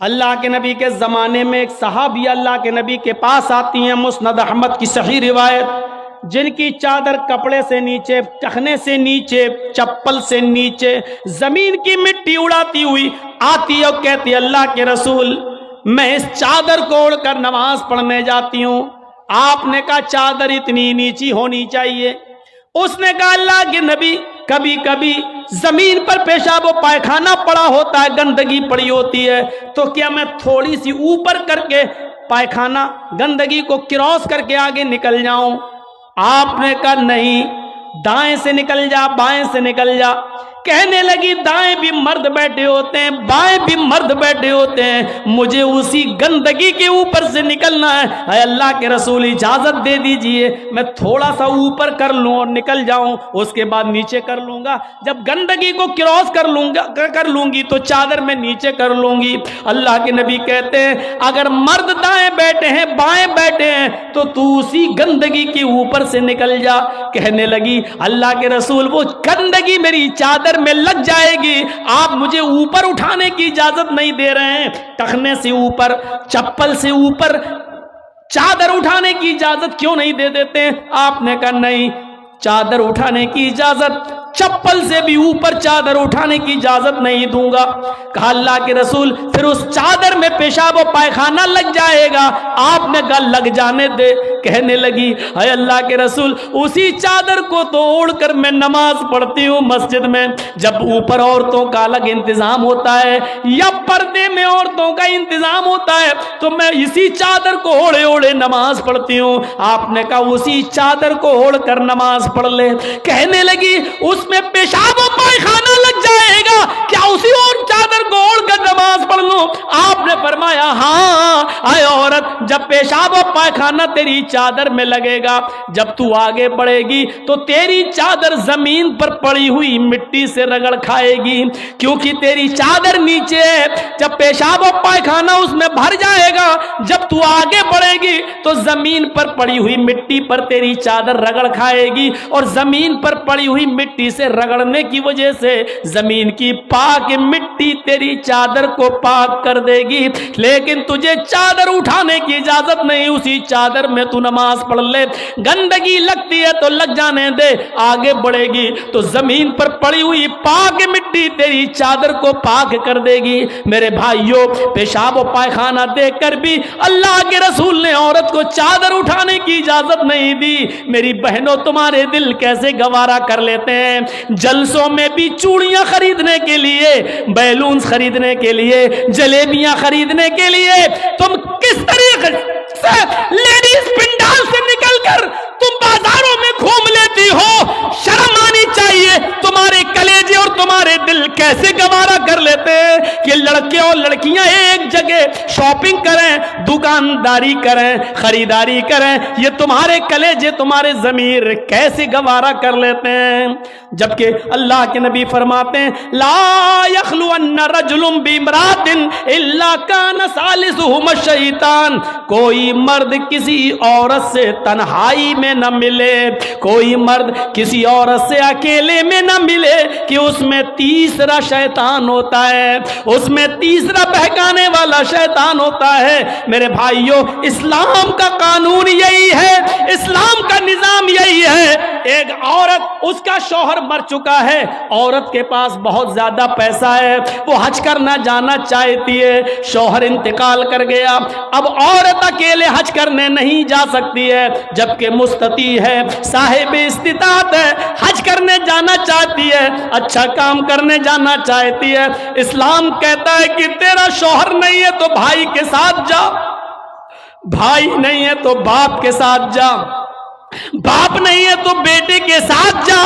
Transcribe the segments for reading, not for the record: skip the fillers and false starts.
اللہ کے نبی کے زمانے میں ایک صحابی اللہ کے نبی کے پاس آتی ہیں، مسند احمد کی صحیح روایت، جن کی چادر کپڑے سے نیچے، ٹخنے سے نیچے، چپل سے نیچے زمین کی مٹی اڑاتی ہوئی آتی اور کہتی اللہ کے رسول میں اس چادر کو اوڑھ کر نماز پڑھنے جاتی ہوں۔ آپ نے کہا چادر اتنی نیچی ہونی چاہیے۔ اس نے کہا اللہ کے نبی کبھی کبھی زمین پر پیشاب و پائخانہ پڑا ہوتا ہے، گندگی پڑی ہوتی ہے، تو کیا میں تھوڑی سی اوپر کر کے پائخانہ گندگی کو کراس کر کے آگے نکل جاؤں؟ آپ نے کہا نہیں، دائیں سے نکل جا، بائیں سے نکل جا۔ کہنے لگی دائیں بھی مرد بیٹھے ہوتے ہیں، بائیں بھی مرد بیٹھے ہوتے ہیں، مجھے اسی گندگی کے اوپر سے نکلنا ہے۔ اے اللہ کے رسول اجازت دے دیجئے، میں تھوڑا سا اوپر کر لوں اور نکل جاؤں، اس کے بعد نیچے کر لوں گا، جب گندگی کو کراس کر لوں گی تو چادر میں نیچے کر لوں گی۔ اللہ کے نبی کہتے ہیں اگر مرد دائیں بیٹھے ہیں، بائیں بیٹھے ہیں، تو اسی گندگی کے اوپر سے نکل جا۔ کہنے لگی اللہ کے رسول وہ گندگی میری چادر میں لگ جائے گی، آپ مجھے اوپر اٹھانے کی اجازت نہیں دے رہے ہیں، ٹخنے سے اوپر، چپل سے اوپر چادر اٹھانے کی اجازت کیوں نہیں دے دیتے؟ آپ نے کہا نہیں، چادر اٹھانے کی اجازت، چپل سے بھی اوپر چادر اٹھانے کی اجازت نہیں دوں گا۔ کہا اللہ کے رسول پھر اس چادر میں پیشاب و پائخانہ لگ جائے گا۔ آپ نے کہا لگ جانے دے۔ کہنے لگی اے اللہ کے رسول اسی چادر کو تو اوڑھ کر میں نماز پڑھتی ہوں مسجد میں، جب اوپر عورتوں کا الگ انتظام ہوتا ہے یا پردے میں عورتوں کا انتظام ہوتا ہے تو میں اسی چادر کو اوڑھے اوڑھے نماز پڑھتی ہوں۔ آپ نے کہا اسی چادر کو اوڑھ کر نماز پڑھ لے۔ کہنے لگی اس میں پیشاب و پائخانہ لگ جائے گا، کیا اسی اور چادر کو اوڑھ کر نماز پڑھ لوں؟ آپ نے فرمایا ہاں اے عورت، جب پیشاب و پائخانہ تیری چادر میں لگے گا، جب تو آگے بڑھے گی تو تیری چادر زمین پر پڑی ہوئی مٹی سے رگڑ کھائے گی، کیونکہ تیری چادر نیچے ہے۔ جب پیشاب و پائخانہ اس میں بھر جائے گا، جب تو آگے بڑھے گی تو زمین پر پڑی ہوئی مٹی پر تیری چادر رگڑ کھائے گی، اور زمین پر پڑی ہوئی مٹی سے رگڑنے کی وجہ سے زمین کی پاک مٹی تیری چادر کو پاک کر دے گی، لیکن تجھے چادر اٹھانے کی اجازت نہیں، اسی چادر میں تو نماز پڑھ لے۔ گندگی لگتی ہے تو لگ جانے دے، آگے بڑھے گی تو زمین پر پڑی ہوئی پاک مٹی تیری چادر کو پاک کر دے گی۔ میرے بھائیوں پیشاب و پائخانہ دیکھ کر بھی اللہ کے رسول نے عورت کو چادر اٹھانے کی اجازت نہیں دی۔ میری بہنوں تمہارے دل کیسے گوارا کر لیتے ہیں، جلسوں میں بھی چوڑیاں خریدنے کے لیے، بیلونز خریدنے کے لیے، جلیبیاں خریدنے کے لیے تم کس طریقے سے لیڈیز پنڈال سے نکل کر تم بازاروں میں گھوم لیتی ہو؟ شرم آنی چاہیے۔ تمہارے کلیجے اور تمہارے دل کیسے گوارا کر لیتے ہیں کہ لڑکے اور لڑکیاں ایک جگہ شاپنگ کریں، دکانداری کریں، خریداری کریں؟ یہ تمہارے کلیجے، تمہارے ضمیر کیسے گوارا کر لیتے ہیں؟ جبکہ اللہ کے نبی فرماتے ہیں لا یخلون رجل بامرأۃ الا کان ثالثہما الشیطان، کوئی مرد کسی عورت سے تنہائی میں نہ ملے، کوئی مرد کسی عورت سے اکیلے میں نہ ملے کہ اس میں تیسرا شیطان ہوتا ہے، اس میں تیسرا بہکانے والا شیطان ہوتا ہے۔ میرے بھائیوں اسلام کا قانون یہی ہے، اسلام کا نظام یہی ہے۔ ایک عورت، اس کا شوہر مر چکا ہے، عورت کے پاس بہت زیادہ پیسہ ہے، وہ حج کرنا جانا چاہتی ہے، شوہر انتقال کر گیا، اب عورت اکیلے حج کرنے نہیں جا سکتی ہے، جبکہ مستطیع ہے، صاحب استطاعت ہے، حج کرنے جانا چاہتی ہے، اچھا کام کرنے جانا چاہتی ہے۔ اسلام کہتا ہے کہ تیرا شوہر نہیں ہے تو بھائی کے ساتھ جا، بھائی نہیں ہے تو باپ کے ساتھ جا، باپ نہیں ہے تو بیٹے کے ساتھ جا،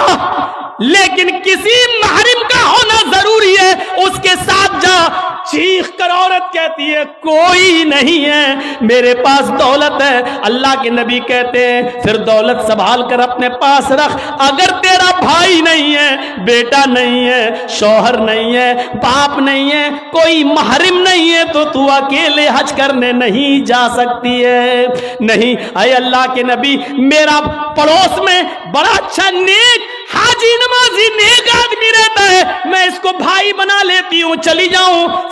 لیکن کسی محرم کا ہونا ضروری ہے، اس کے ساتھ جا۔ چیخ کر عورت کہتی ہے کوئی نہیں ہے، میرے پاس دولت ہے۔ اللہ کے نبی کہتے ہیں پھر دولت سنبھال کر اپنے پاس رکھ، اگر تیرا بھائی نہیں ہے، بیٹا نہیں ہے، شوہر نہیں ہے، باپ نہیں ہے، کوئی محرم نہیں ہے تو تو اکیلے حج کرنے نہیں جا سکتی ہے۔ نہیں اے اللہ کے نبی، میرا پڑوس میں بڑا اچھا نیک حاجی نمازی نیک آدمی رہتا ہے، میں اس کو بھائی بنا لیتی ہوں، چلی جاؤں۔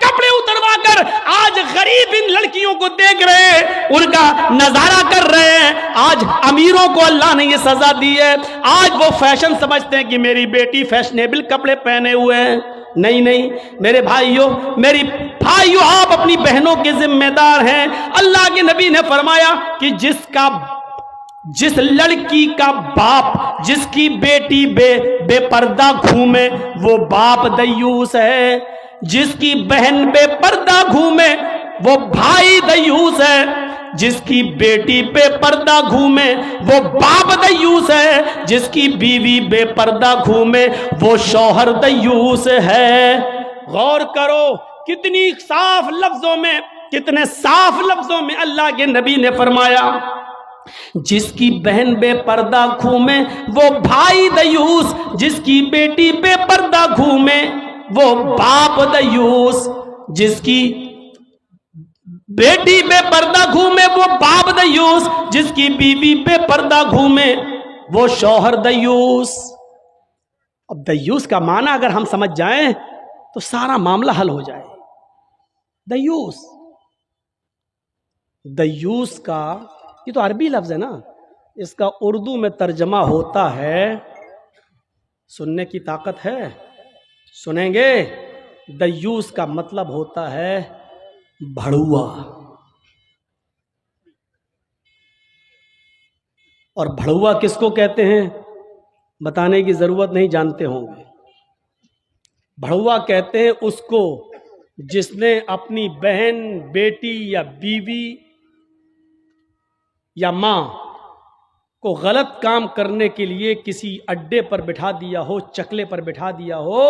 کپڑے اتروا کر آج غریب ان لڑکیوں کو دیکھ رہے ہیں, ان کا نظارہ کر رہے ہیں. آج امیروں کو اللہ نے یہ سزا دی ہے. آج وہ فیشن سمجھتے ہیں کہ میری بیٹی فیشنیبل کپڑے پہنے ہوئے ہیں. نہیں نہیں میرے بھائیوں, میری بھائیوں, آپ اپنی بہنوں کے ذمہ دار ہیں. اللہ کے نبی نے فرمایا کہ جس لڑکی کا باپ جس کی بیٹی بے پردہ گھومے وہ باپ دیوس ہے. جس کی بہن بے پردہ گھومے وہ بھائی دیوس ہے. جس کی بیٹی بے پردہ گھومے وہ باپ دیوس ہے. جس کی بیوی بے پردہ گھومے وہ شوہر دیوس ہے. غور کرو کتنی صاف لفظوں میں, کتنے صاف لفظوں میں اللہ کے نبی نے فرمایا جس کی بہن بے پردہ گھومے وہ بھائی دیوس. جس کی بیٹی بے پردہ گھومے وہ باپ دیوس. جس کی بیٹی بے پردہ گھومے وہ باپ دیوس. جس کی بیوی بے پردہ گھومے وہ شوہر دیوس. اب دیوس کا معنی اگر ہم سمجھ جائیں تو سارا معاملہ حل ہو جائے. دیوس کا یہ تو عربی لفظ ہے نا, اس کا اردو میں ترجمہ ہوتا ہے, سننے کی طاقت ہے, سنیں گے. دیوس کا مطلب ہوتا ہے بھڑوا. اور بھڑوا کس کو کہتے ہیں بتانے کی ضرورت نہیں, جانتے ہوں گے. بھڑوا کہتے ہیں اس کو جس نے اپنی بہن, بیٹی یا بیوی یا ماں کو غلط کام کرنے کے لیے کسی اڈے پر بٹھا دیا ہو, چکلے پر بٹھا دیا ہو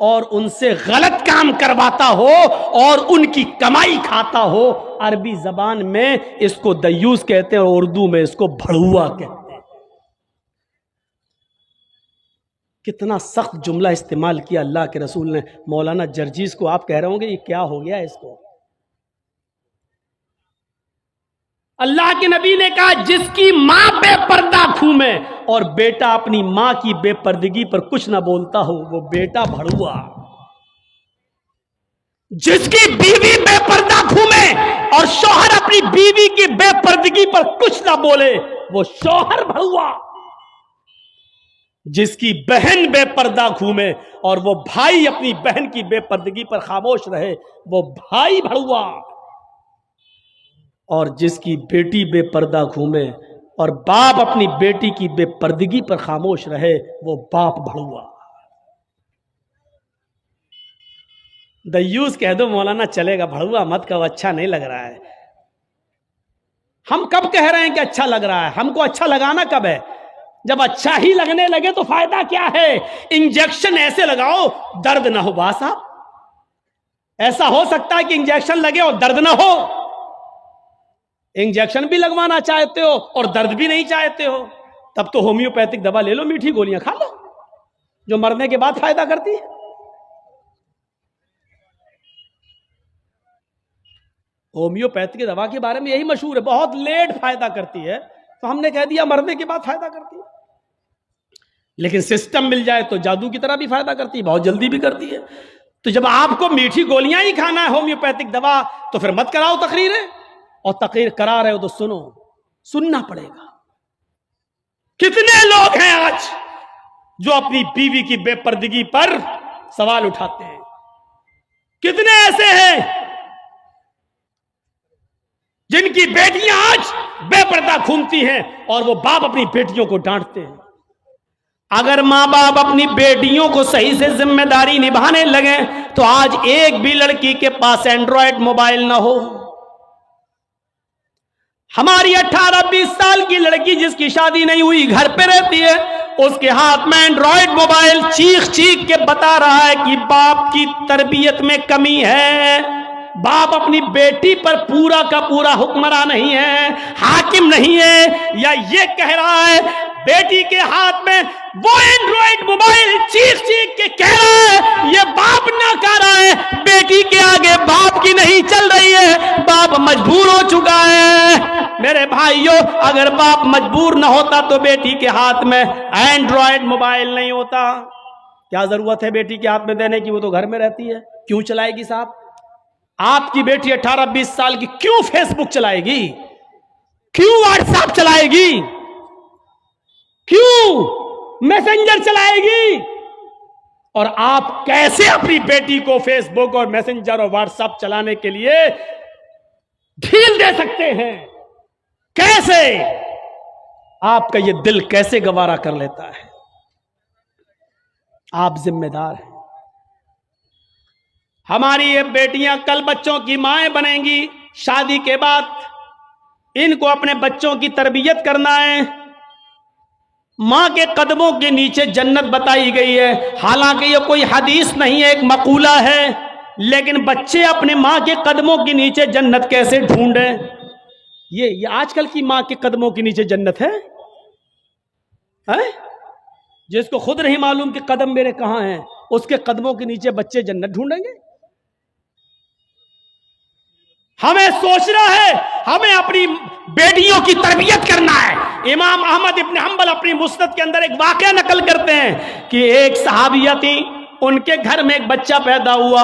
اور ان سے غلط کام کرواتا ہو اور ان کی کمائی کھاتا ہو. عربی زبان میں اس کو دیوس کہتے ہیں اور اردو میں اس کو بھڑوا کہتے ہیں. کتنا سخت جملہ استعمال کیا اللہ کے رسول نے. مولانا جرجیز کو آپ کہہ رہے ہوں گے یہ کیا ہو گیا اس کو. اللہ کے نبی نے کہا جس کی ماں بے پردہ گھومے اور بیٹا اپنی ماں کی بے پردگی پر کچھ نہ بولتا ہو وہ بیٹا بھڑوا. جس کی بیوی بے پردہ گھومے اور شوہر اپنی بیوی کی بے پردگی پر کچھ نہ بولے وہ شوہر بھڑوا. جس کی بہن بے پردہ گھومے اور وہ بھائی اپنی بہن کی بے پردگی پر خاموش رہے وہ بھائی بھڑوا. اور جس کی بیٹی بے پردہ گھومے اور باپ اپنی بیٹی کی بے پردگی پر خاموش رہے وہ باپ بھڑوا. دیوس کہہ دو مولانا چلے گا, بھڑوا مت کہو, اچھا نہیں لگ رہا ہے. ہم کب کہہ رہے ہیں کہ اچھا لگ رہا ہے؟ ہم کو اچھا لگانا کب ہے؟ جب اچھا ہی لگنے لگے تو فائدہ کیا ہے؟ انجیکشن ایسے لگاؤ درد نہ ہو. باسا ایسا ہو سکتا ہے کہ انجیکشن لگے اور درد نہ ہو؟ انجیکشن بھی لگوانا چاہتے ہو اور درد بھی نہیں چاہتے ہو, تب تو ہومیوپیتھک دوا لے لو, میٹھی گولیاں کھا لو جو مرنے کے بعد فائدہ کرتی ہے. ہومیوپیتھک دوا کے بارے میں یہی مشہور ہے, بہت لیٹ فائدہ کرتی ہے, تو ہم نے کہہ دیا مرنے کے بعد فائدہ کرتی ہے. لیکن سسٹم مل جائے تو جادو کی طرح بھی فائدہ کرتی ہے, بہت جلدی بھی کرتی ہے. تو جب آپ کو میٹھی گولیاں ہی کھانا ہے ہومیوپیتھک دوا تو پھر مت کراؤ تقریریں, اور تقریر کرا رہے ہو تو سنو, سننا پڑے گا. کتنے لوگ ہیں آج جو اپنی بیوی کی بے پردگی پر سوال اٹھاتے ہیں؟ کتنے ایسے ہیں جن کی بیٹیاں آج بے پردہ گھومتی ہیں اور وہ باپ اپنی بیٹیوں کو ڈانٹتے ہیں؟ اگر ماں باپ اپنی بیٹیوں کو صحیح سے ذمہ داری نبھانے لگیں تو آج ایک بھی لڑکی کے پاس اینڈرائڈ موبائل نہ ہو. ہماری 18-20 سال کی لڑکی جس کی شادی نہیں ہوئی گھر پہ رہتی ہے, اس کے ہاتھ میں اینڈرائڈ موبائل, چیخ چیخ کے بتا رہا ہے کہ باپ کی تربیت میں کمی ہے, باپ اپنی بیٹی پر پورا کا پورا حکمراں نہیں ہے, حاکم نہیں ہے. یا یہ کہہ رہا ہے بیٹی کے ہاتھ میں وہ اینڈرائڈ موبائل چیخ چیخ کے کہہ رہا ہے یہ باپ نہ کہہ رہا ہے, بیٹی کے آگے باپ کی نہیں چل رہی ہے, باپ مجبور ہو چکا ہے. میرے بھائیوں اگر باپ مجبور نہ ہوتا تو بیٹی کے ہاتھ میں اینڈرائڈ موبائل نہیں ہوتا. کیا ضرورت ہے بیٹی کے ہاتھ میں دینے کی؟ وہ تو گھر میں رہتی ہے، کیوں چلائے گی صاحب؟ آپ کی بیٹی 18-20 سال کی کیوں فیس بک چلائے گی؟ کیوں واٹس ایپ چلائے گی؟ کیوں میسنجر چلائے گی؟ اور آپ کیسے اپنی بیٹی کو فیس بک اور میسنجر اور واٹس ایپ چلانے کے لیے ڈھیل دے سکتے ہیں؟ کیسے؟ آپ کا یہ دل کیسے گوارا کر لیتا ہے؟ آپ ذمہ دار ہیں۔ ہماری یہ بیٹیاں کل بچوں کی مائیں بنیں گی، شادی کے بعد ان کو اپنے بچوں کی تربیت کرنا ہے۔ ماں کے قدموں کے نیچے جنت بتائی گئی ہے، حالانکہ یہ کوئی حدیث نہیں ہے، ایک مقولہ ہے، لیکن بچے اپنے ماں کے قدموں کے نیچے جنت کیسے ڈھونڈیں؟ یہ آج کل کی ماں کے قدموں کے نیچے جنت ہے؟ جس کو خود نہیں معلوم کہ قدم میرے کہاں ہیں، اس کے قدموں کے نیچے بچے جنت ڈھونڈیں گے؟ ہمیں سوچنا ہے، ہمیں اپنی بیٹیوں کی تربیت کرنا ہے۔ امام احمد ابن حنبل اپنی مسند کے اندر ایک واقعہ نقل کرتے ہیں کہ ایک صحابیہ تھی، ان کے گھر میں ایک بچہ پیدا ہوا۔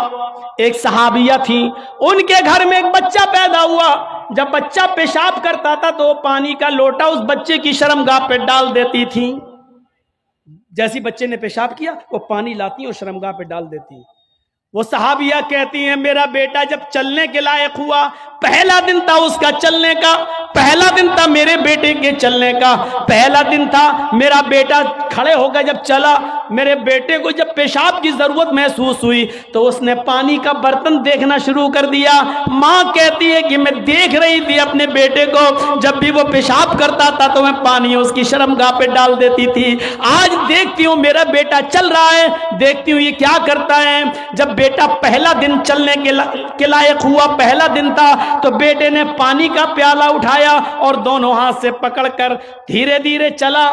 ایک صحابیہ تھی، ان کے گھر میں ایک بچہ پیدا ہوا۔ جب بچہ پیشاب کرتا تھا تو پانی کا لوٹا اس بچے کی شرمگاہ پہ ڈال دیتی تھی۔ جیسی بچے نے پیشاب کیا وہ پانی لاتی اور شرمگاہ پہ ڈال دیتی۔ وہ صحابیہ کہتی ہیں میرا بیٹا جب چلنے کے لائق ہوا، پہلا دن تھا اس کا چلنے کا، پہلا دن تھا میرے بیٹے کے چلنے کا، پہلا دن تھا میرا بیٹا کھڑے ہو گیا، جب چلا میرے بیٹے کو جب پیشاب کی ضرورت محسوس ہوئی تو اس نے پانی کا برتن دیکھنا شروع کر دیا۔ ماں کہتی ہے کہ میں دیکھ رہی تھی اپنے بیٹے کو، جب بھی وہ پیشاب کرتا تھا تو میں پانی اس کی شرمگاہ پہ ڈال دیتی تھی۔ آج دیکھتی ہوں میرا بیٹا چل رہا ہے، دیکھتی ہوں یہ کیا کرتا ہے۔ جب بیٹا پہلا دن چلنے کے لائق ہوا، پہلا دن تھا، تو بیٹے نے پانی کا پیالہ اٹھایا اور دونوں ہاتھ سے پکڑ کر دھیرے دھیرے چلا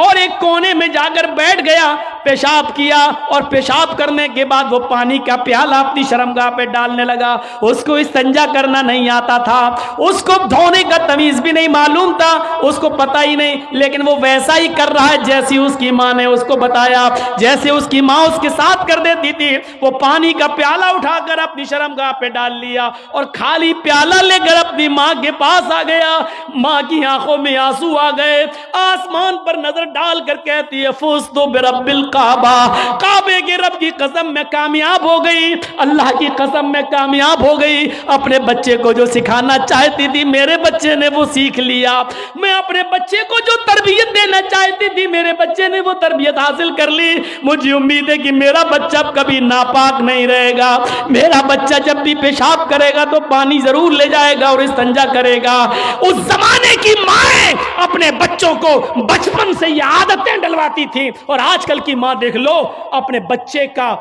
اور ایک کونے میں جا کر بیٹھ گیا، پیشاب کیا اور پیشاب کرنے کے بعد وہ پانی کا پیالہ اپنی شرمگاہ پہ ڈالنے لگا۔ اس کو استنجا کرنا نہیں آتا تھا، اس کو دھونے کا تمیز بھی نہیں معلوم تھا، اس کو پتہ ہی نہیں، لیکن وہ ویسا ہی کر رہا ہے جیسی اس کی ماں نے اس کو بتایا، جیسے اس کی ماں اس کے ساتھ کر دیتی تھی۔ وہ پانی کا پیالہ اٹھا کر اپنی شرمگاہ پہ ڈال لیا اور خالی پیالہ لے کر اپنی ماں کے پاس آ گیا۔ ماں کی آنکھوں میں آنسو آ گئے، آسمان پر نظر ڈال کر کہتی ہے فزت برب الکعبہ، کعبے کے رب کی قسم میں کامیاب ہو گئی، اللہ کی قسم میں کامیاب ہو گئی۔ اپنے بچے کو جو سکھانا چاہتی تھی میرے بچے نے وہ سیکھ لیا، میں اپنے بچے کو جو تربیت دینا چاہتی تھی میرے بچے نے وہ تربیت حاصل کر لی۔ مجھے امید ہے کہ میرا بچہ کبھی ناپاک نہیں رہے گا، میرا بچہ جب بھی پیشاب کرے گا تو پانی ضرور لے جائے گا اور استنجا کرے گا۔ اس زمانے کی مائیں اپنے بچوں کو بچپن سے یہ عادتیں ڈلواتی تھیں، اور آج کل کی ماں دیکھ لو اپنے بچے کا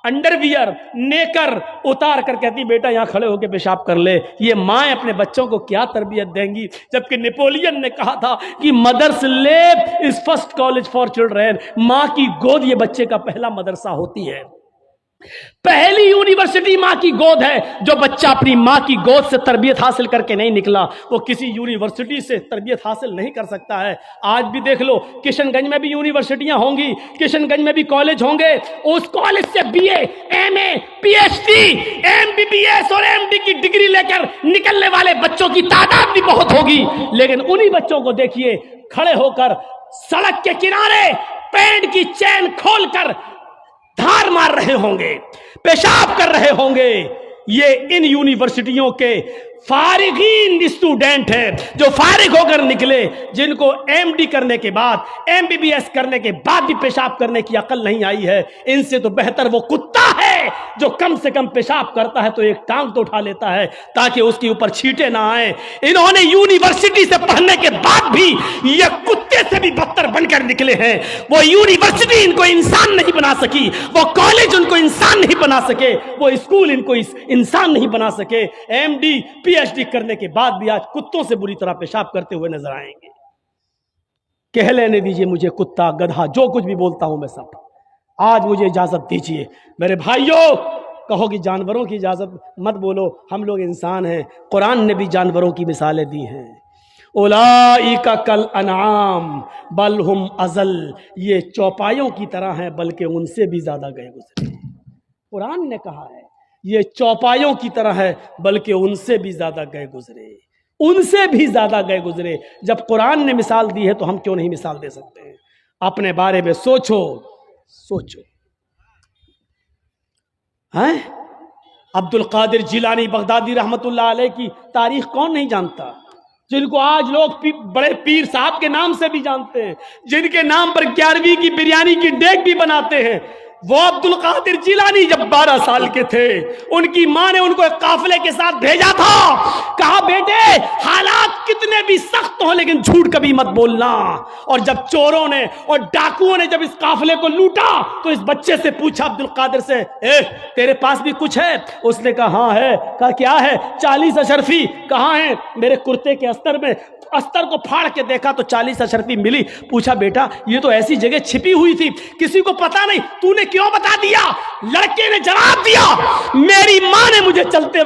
انڈر ویئر نیکر اتار کر کہتی بیٹا یہاں کھڑے ہو کے پیشاب کر لے۔ یہ مائیں اپنے بچوں کو کیا تربیت دیں گی؟ جبکہ نیپولین نے کہا تھا کہ مدرس لیپ از فرسٹ کالج فار چلڈرن، ماں کی گود یہ بچے کا پہلا مدرسہ ہوتی ہے، پہلی یونیورسٹی ماں کی گود ہے۔ جو بچہ اپنی ماں کی گود سے تربیت حاصل کر کے نہیں نکلا وہ کسی یونیورسٹی سے تربیت حاصل نہیں کر سکتا ہے۔ آج بھی دیکھ لو کشن گنج میں بھی یونیورسٹیاں ہوں گی، کشن گنج میں بھی کالج ہوں گے، اس کالج سے B A, M A, P H D, M B B S اور ایم ڈی کی ڈگری لے کر نکلنے والے بچوں کی تعداد بھی بہت ہوگی، لیکن انہی بچوں کو دیکھیے کھڑے ہو کر سڑک کے کنارے پینٹ کی چین کھول کر دھار مار رہے ہوں گے، پیشاب کر رہے ہوں گے۔ یہ ان یونیورسٹیوں کے فارغین اسٹوڈنٹ ہیں جو فارغ ہو کر نکلے، جن کو ایم ڈی کرنے کے بعد، ایم بی بی ایس کرنے کے بعد بھی پیشاب کرنے کی عقل نہیں آئی ہے۔ ان سے تو بہتر وہ کتا ہے جو کم سے کم پیشاب کرتا ہے تو ایک ٹانگ تو اٹھا لیتا ہے تاکہ اس کے اوپر چھینٹے نہ آئیں۔ انہوں نے یونیورسٹی سے پڑھنے کے بعد بھی یہ کتے سے بھی بدتر بن کر نکلے ہیں۔ وہ یونیورسٹی ان کو انسان نہیں بنا سکی، وہ کالج ان کو انسان نہیں بنا سکے، وہ اسکول ان کو انسان نہیں بنا سکے۔ M D P H D کرنے کے بعد بھی آج کتوں سے بری طرح پیشاب کرتے ہوئے نظر آئیں گے۔ کہہ لینے دیجئے مجھے کتا، گدھا، جو کچھ بھی بولتا ہوں میں سب، آج مجھے اجازت دیجئے میرے بھائیوں، کہو کہ جانوروں کی اجازت مت بولو، ہم لوگ انسان ہیں، قرآن نے بھی جانوروں کی مثالیں دی ہیں۔ اولئک کل انعام بل ہم اضل، یہ چوپایوں کی طرح ہیں بلکہ ان سے بھی زیادہ گئے گزرے۔ قرآن نے کہا ہے یہ چوپایوں کی طرح ہے بلکہ ان سے بھی زیادہ گئے گزرے، ان سے بھی زیادہ گئے گزرے۔ جب قرآن نے مثال دی ہے تو ہم کیوں نہیں مثال دے سکتے ہیں؟ اپنے بارے میں سوچو سوچو۔ ہیں عبد القادر جیلانی بغدادی رحمت اللہ علیہ کی تاریخ کون نہیں جانتا، جن کو آج لوگ بڑے پیر صاحب کے نام سے بھی جانتے ہیں، جن کے نام پر 11ویں کی بریانی کی ڈیگ بھی بناتے ہیں۔ وہ عبد القادر جیلانی جب 12 سال کے تھے، ان کی ماں نے ان کو ایک قافلے کے ساتھ بھیجا تھا، کہا بیٹے حالات کتنے بھی سخت ہوں لیکن جھوٹ کبھی مت بولنا۔ اور جب چوروں نے اور ڈاکوؤں نے جب اس قافلے کو لوٹا تو اس بچے سے پوچھا عبد القادر سے، تیرے پاس بھی کچھ ہے؟ اس نے کہا ہاں ہے۔ کہا کیا ہے؟ 40 اشرفی۔ کہاں ہیں؟ میرے کرتے کے استر میں۔ استر کو پھاڑ کے دیکھا تو 40 اشرفی ملی۔ پوچھا بیٹا یہ تو ایسی جگہ چھپی ہوئی تھی کسی کو پتا نہیں، تو نے کیوں بتا دیا؟ لڑکے نے جواب دیا میری ماں نے مجھے چلتے